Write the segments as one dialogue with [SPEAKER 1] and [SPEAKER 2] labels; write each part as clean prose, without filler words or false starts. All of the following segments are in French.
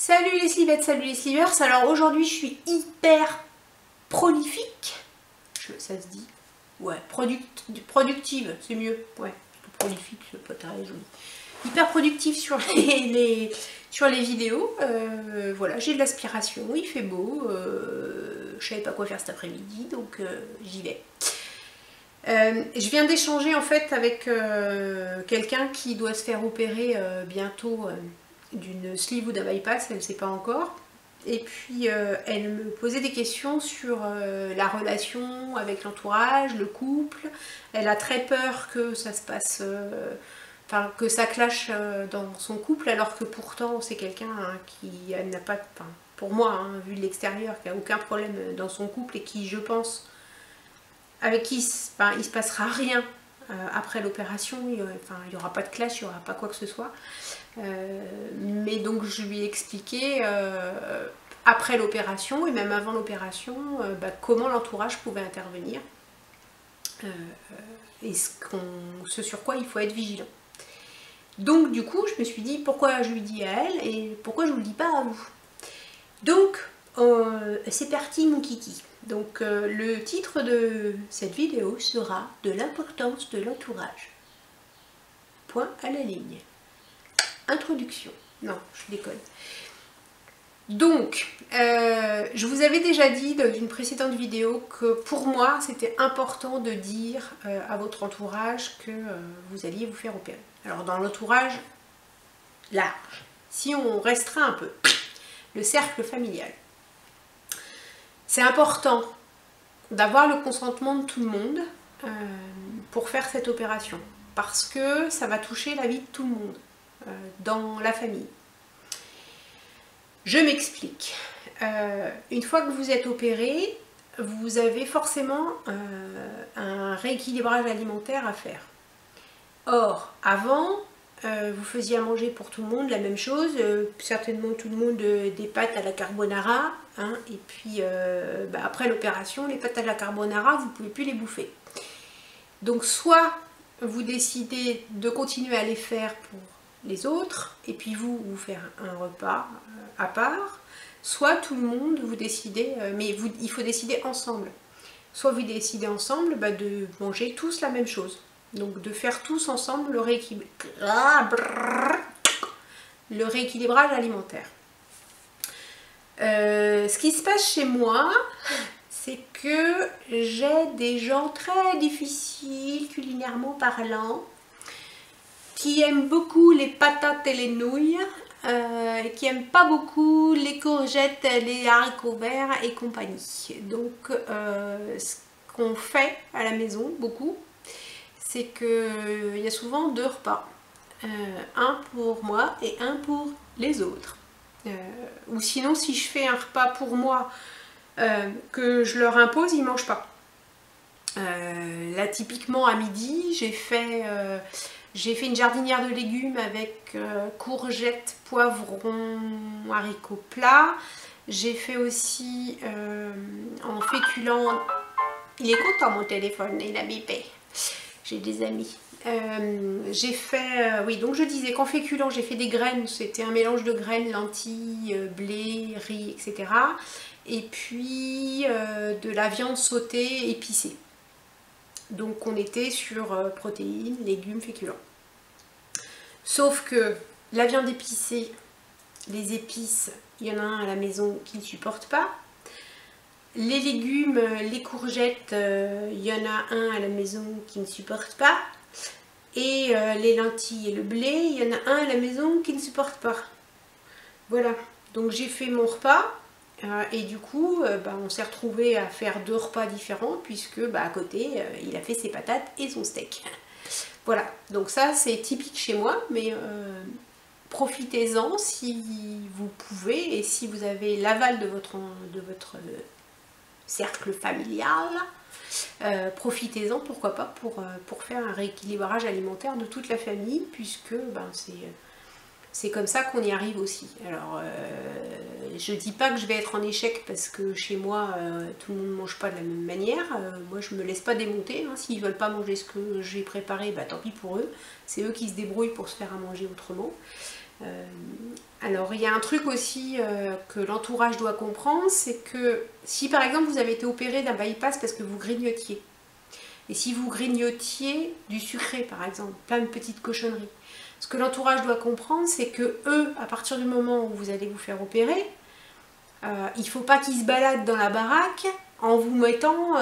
[SPEAKER 1] Salut les slivettes, salut les slivers. Alors aujourd'hui je suis hyper prolifique. Ça se dit? Ouais, productive, c'est mieux. Ouais, prolifique, c'est pas très joli. Hyper productive sur les vidéos. Voilà, j'ai de l'aspiration, il fait beau. Je savais pas quoi faire cet après-midi, donc j'y vais. Je viens d'échanger en fait avec quelqu'un qui doit se faire opérer bientôt d'une sleeve ou d'un bypass, elle ne sait pas encore. Et puis elle me posait des questions sur la relation avec l'entourage, le couple. Elle a très peur que ça se passe, enfin que ça clash dans son couple, alors que pourtant c'est quelqu'un qui n'a pas, pour moi, hein, vu de l'extérieur, qui n'a aucun problème dans son couple et qui, je pense, avec qui il se passera rien après l'opération. Il n'y aura pas de clash, il n'y aura pas quoi que ce soit. Mais donc je lui ai expliqué après l'opération et même avant l'opération comment l'entourage pouvait intervenir et ce sur quoi il faut être vigilant. Donc du coup je me suis dit pourquoi je lui dis à elle et pourquoi je ne vous le dis pas à vous. Donc c'est parti mon kiki. Donc le titre de cette vidéo sera de l'importance de l'entourage. Point à la ligne. Introduction. Non, je déconne. Donc, je vous avais déjà dit dans une précédente vidéo que pour moi, c'était important de dire à votre entourage que vous alliez vous faire opérer. Alors, dans l'entourage large, si on restreint un peu le cercle familial, c'est important d'avoir le consentement de tout le monde pour faire cette opération. Parce que ça va toucher la vie de tout le monde dans la famille. Je m'explique. Une fois que vous êtes opéré, vous avez forcément un rééquilibrage alimentaire à faire. Or, avant, vous faisiez à manger pour tout le monde, la même chose, certainement tout le monde des pâtes à la carbonara, hein, et puis après l'opération, les pâtes à la carbonara, vous ne pouvez plus les bouffer. Donc soit vous décidez de continuer à les faire pour les autres, et puis vous faire un repas à part, soit tout le monde, vous décidez, mais il faut décider ensemble. Soit vous décidez ensemble de manger tous la même chose. Donc de faire tous ensemble le rééquilibrage alimentaire. Ce qui se passe chez moi, c'est que j'ai des gens très difficiles, culinairement parlant, qui aiment beaucoup les patates et les nouilles, qui n'aiment pas beaucoup les courgettes, les haricots verts et compagnie. Donc ce qu'on fait à la maison, beaucoup, c'est qu'il y a souvent 2 repas. Un pour moi et un pour les autres. Ou sinon, si je fais un repas pour moi que je leur impose, ils ne mangent pas. Là, typiquement à midi, j'ai fait une jardinière de légumes avec courgettes, poivrons, haricots plats. J'ai fait aussi en féculent. Il est content mon téléphone, il a bipé. J'ai des amis. J'ai fait, oui, donc je disais qu'en féculent, j'ai fait des graines. C'était un mélange de graines, lentilles, blé, riz, etc. Et puis de la viande sautée épicée. Donc on était sur protéines, légumes, féculents. Sauf que la viande épicée, les épices, il y en a un à la maison qui ne supporte pas. Les légumes, les courgettes, il y en a un à la maison qui ne supporte pas. Et les lentilles et le blé, il y en a un à la maison qui ne supporte pas. Voilà, donc j'ai fait mon repas. Et du coup, on s'est retrouvé à faire 2 repas différents puisque à côté, il a fait ses patates et son steak. Voilà, donc ça c'est typique chez moi, mais profitez-en si vous pouvez et si vous avez l'aval de votre cercle familial, profitez-en, pourquoi pas, pour faire un rééquilibrage alimentaire de toute la famille, puisque c'est comme ça qu'on y arrive aussi. Alors, je dis pas que je vais être en échec parce que chez moi, tout le monde ne mange pas de la même manière. Moi, je me laisse pas démonter. Hein. S'ils veulent pas manger ce que j'ai préparé, tant pis pour eux. C'est eux qui se débrouillent pour se faire à manger autrement. Alors il y a un truc aussi que l'entourage doit comprendre, c'est que si par exemple vous avez été opéré d'un bypass parce que vous grignotiez, et si vous grignotiez du sucré par exemple, plein de petites cochonneries, ce que l'entourage doit comprendre, c'est que eux, à partir du moment où vous allez vous faire opérer, il ne faut pas qu'ils se baladent dans la baraque en vous mettant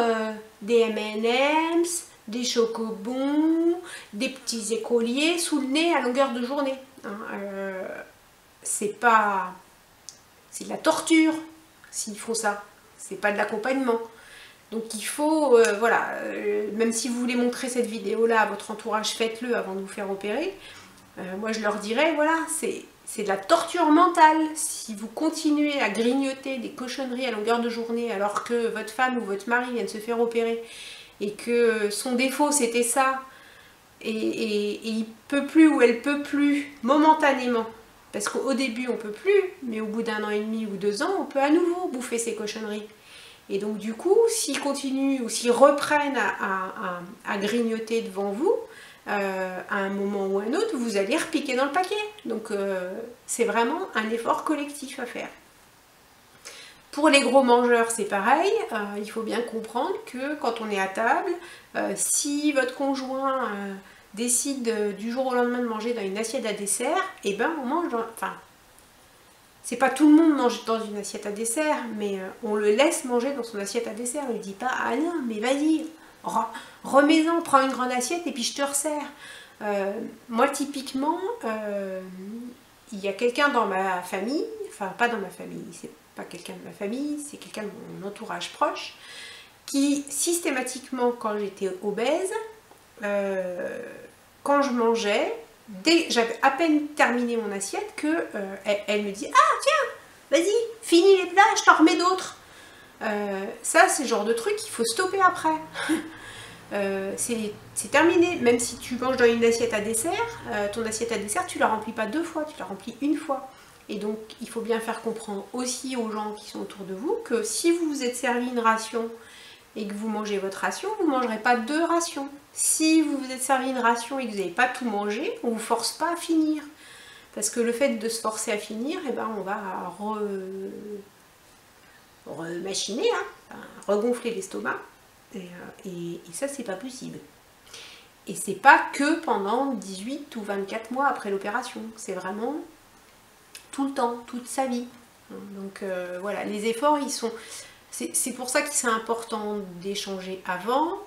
[SPEAKER 1] des M&M's, des chocobons, des petits écoliers sous le nez à longueur de journée. Hein, c'est pas... c'est de la torture s'ils font ça. C'est pas de l'accompagnement. Donc il faut, voilà, même si vous voulez montrer cette vidéo-là à votre entourage, faites-le avant de vous faire opérer. Moi je leur dirais, voilà, c'est de la torture mentale si vous continuez à grignoter des cochonneries à longueur de journée alors que votre femme ou votre mari vient de se faire opérer et que son défaut c'était ça et il peut plus ou elle peut plus momentanément parce qu'au début on peut plus mais au bout d'un an et demi ou 2 ans on peut à nouveau bouffer ces cochonneries et donc du coup s'ils continuent ou s'ils reprennent à grignoter devant vous à un moment ou un autre, vous allez repiquer dans le paquet. Donc c'est vraiment un effort collectif à faire. Pour les gros mangeurs, c'est pareil. Il faut bien comprendre que quand on est à table, si votre conjoint décide du jour au lendemain de manger dans une assiette à dessert, et ben on mange dans... Enfin, c'est pas tout le monde mange dans une assiette à dessert, mais on le laisse manger dans son assiette à dessert. On ne lui dit pas « Ah non, mais vas-y !» remets-en, prends une grande assiette et puis je te resserre. Moi, typiquement, il y a quelqu'un dans ma famille, enfin pas dans ma famille, c'est pas quelqu'un de ma famille, c'est quelqu'un de mon entourage proche, qui systématiquement, quand j'étais obèse, quand je mangeais, dès j'avais à peine terminé mon assiette, que elle me dit « Ah tiens, vas-y, finis les plats, je t'en remets d'autres ». Ça, c'est le genre de truc qu'il faut stopper après. C'est terminé. Même si tu manges dans une assiette à dessert, ton assiette à dessert, tu la remplis pas 2 fois, tu la remplis 1 fois. Et donc, il faut bien faire comprendre aussi aux gens qui sont autour de vous que si vous vous êtes servi une ration et que vous mangez votre ration, vous ne mangerez pas 2 rations. Si vous vous êtes servi une ration et que vous n'avez pas tout mangé, on ne vous force pas à finir. Parce que le fait de se forcer à finir, eh ben, on va remachiner, hein, regonfler l'estomac. Et ça, c'est pas possible. Et c'est pas que pendant 18 ou 24 mois après l'opération. C'est vraiment tout le temps, toute sa vie. Donc voilà, les efforts, ils sont... C'est pour ça que c'est important d'échanger avant.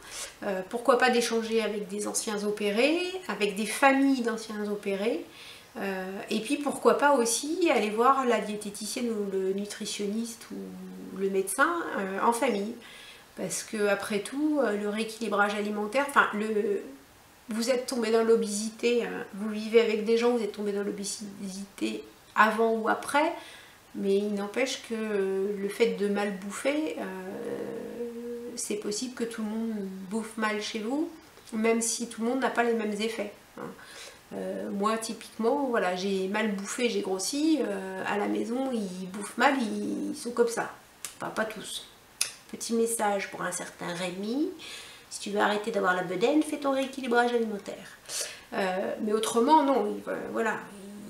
[SPEAKER 1] Pourquoi pas d'échanger avec des anciens opérés, avec des familles d'anciens opérés. Et puis pourquoi pas aussi aller voir la diététicienne ou le nutritionniste ou le médecin en famille. Parce que après tout, le rééquilibrage alimentaire, enfin, vous êtes tombé dans l'obésité, vous vivez avec des gens, vous êtes tombé dans l'obésité avant ou après, mais il n'empêche que le fait de mal bouffer, c'est possible que tout le monde bouffe mal chez vous, même si tout le monde n'a pas les mêmes effets. Moi, typiquement, voilà, j'ai mal bouffé, j'ai grossi, à la maison, ils bouffent mal, ils sont comme ça. Enfin, pas tous. Petit message pour un certain Rémi, si tu veux arrêter d'avoir la bedaine, fais ton rééquilibrage alimentaire. Mais autrement, non, voilà,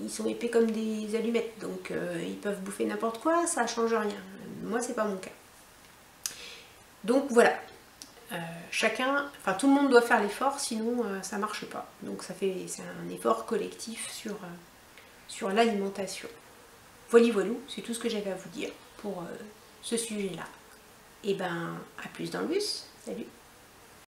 [SPEAKER 1] ils sont épais comme des allumettes, donc ils peuvent bouffer n'importe quoi, ça change rien. Moi, c'est pas mon cas. Donc voilà, chacun, enfin tout le monde doit faire l'effort, sinon ça marche pas. Donc c'est un effort collectif sur l'alimentation. Voilà, c'est tout ce que j'avais à vous dire pour ce sujet-là. Et ben, à plus dans le bus. Salut!